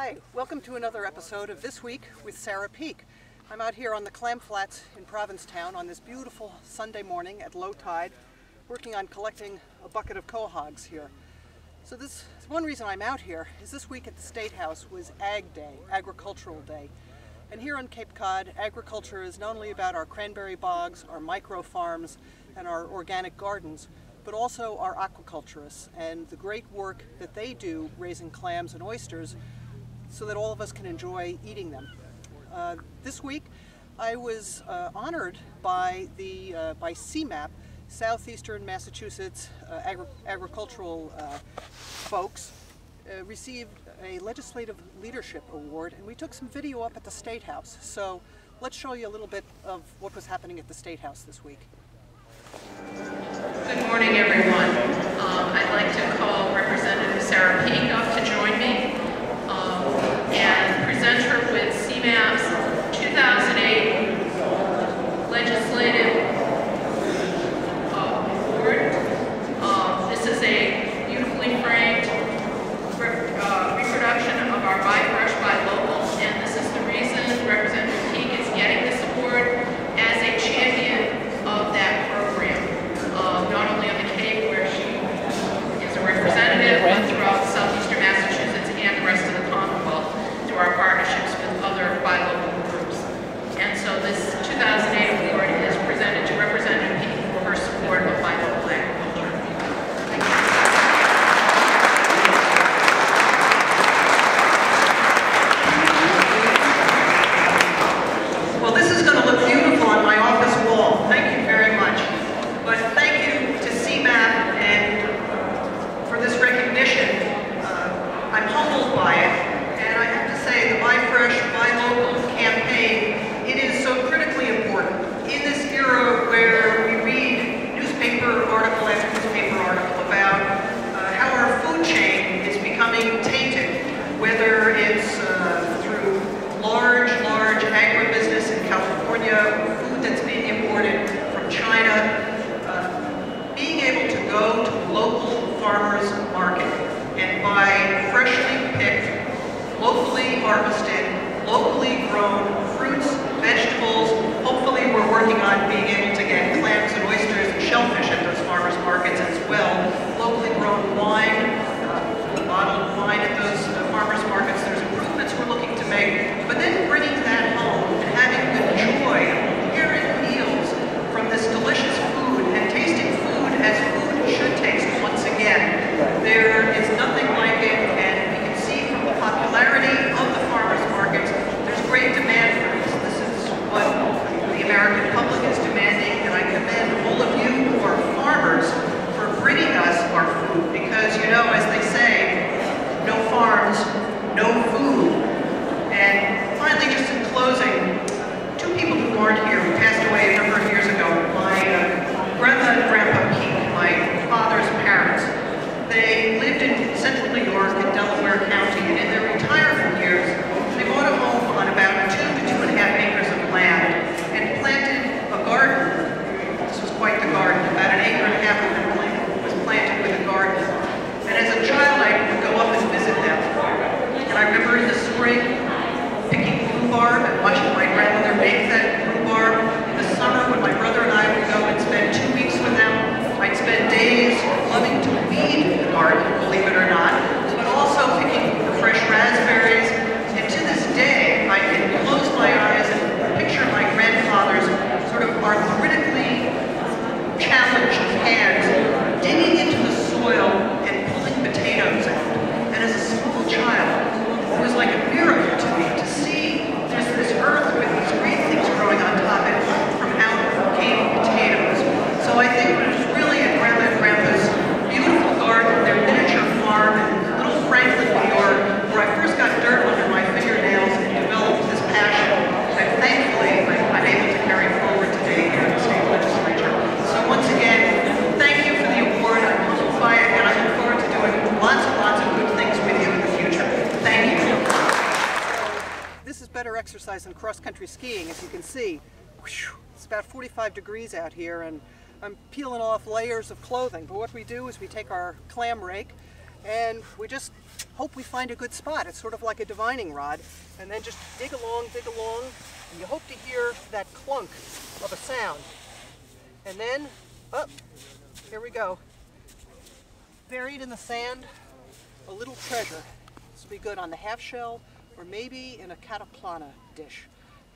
Hi, welcome to another episode of This Week with Sarah Peake. I'm out here on the Clam Flats in Provincetown on this beautiful Sunday morning at low tide, working on collecting a bucket of quahogs here. So this one reason I'm out here is this week at the State House was Ag Day, Agricultural Day. And here on Cape Cod, agriculture is not only about our cranberry bogs, our micro farms, and our organic gardens, but also our aquaculturists and the great work that they do raising clams and oysters so that all of us can enjoy eating them. This week I was honored by CMAP, Southeastern Massachusetts agricultural folks, received a Legislative Leadership Award, and we took some video up at the State House. So let's show you a little bit of what was happening at the State House this week. Good morning, everyone. I'd like to call Representative Sarah Peake up to join me and present her with CMAP's 2008 Legislative Award. This is a beautifully framed reproduction of our Buy Fresh, Buy Local, and this is the reason Representative Peake is getting this award as a champion of that program. Not only on the Cape, where she is a representative, but throughout southeastern Massachusetts and the rest of the Commonwealth through our partnerships with other buy local groups. And so this 2008 award is presented to Representative Peake for her support of buy local agriculture. Thank you. Well, this is going to look beautiful on my office wall. Thank you very much. But thank you to CMAP and for this recognition. I'm humbled by it, and I have to say the Buy Fresh, Buy Local campaign, it is so critically important in this era where we read newspaper article after newspaper article about how our food chain is becoming tainted, whether it's through large agribusiness in California, food that's being imported from China. Being able to go to a local farmer's market and buy freshly picked, locally harvested, locally grown fruits, vegetables. Hopefully we're working on being able to get clams and oysters and shellfish at those farmers markets as well. Locally grown wine, bottled wine at those farmers markets. There's improvements we're looking to make, but then bringing that home and having the joy of preparing meals from this delicious food and tasting food as food should taste once again. There is nothing like it, and we can see from the popularity of the farmers markets, there's great demand for this. This is what the American public is demanding, and I commend all of you who are farmers for bringing us our food, because, you know, as they say, no farms, no food. And finally, just in closing, two people who aren't here, who passed away a number of years ago, my grandma and grandpa Peake, my father's parents. They lived in central New York in Delaware County, and in their retirement years, they bought a home on about 2 to 2.5 acres of land and planted a garden. This was quite the garden. About 1.5 acres of land was planted with a garden. And as a child, I would go up and visit them. And I remember in the spring picking rhubarb and watching my grandmother make that rhubarb. In the summer, when my brother and I would go and spend 2 weeks with them, I'd spend days loving to weed the garden, believe it or not, but also picking the fresh raspberries. And to this day, I can close my eyes and picture my grandfather's sort of arthritically challenged hands digging into the soil and pulling potatoes out. And as a small child, it was like a miracle to me to see there's this earth with these green things growing on top and from out came potatoes. So I think it was really at Grandma and Grandpa's beautiful garden, their miniature farm in Little Franklin, New York, where I first got dirt under my fingernails and developed this passion that thankfully I'm able to carry forward today here in the state legislature. So once again, thank you for the award. I'm humbled by it, and I look forward to doing lots and lots of good things with you in the future. Thank you. This is better exercise than cross-country skiing, as you can see. It's about 45 degrees out here, and I'm peeling off layers of clothing. But what we do is we take our clam rake and we just hope we find a good spot. It's sort of like a divining rod. And then just dig along, and you hope to hear that clunk of a sound. And then, oh, here we go. Buried in the sand, a little treasure. This will be good on the half shell or maybe in a cataplana dish.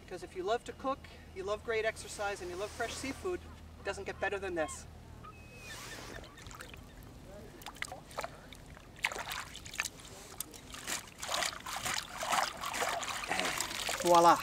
Because if you love to cook, you love great exercise, and you love fresh seafood, it doesn't get better than this. Voila.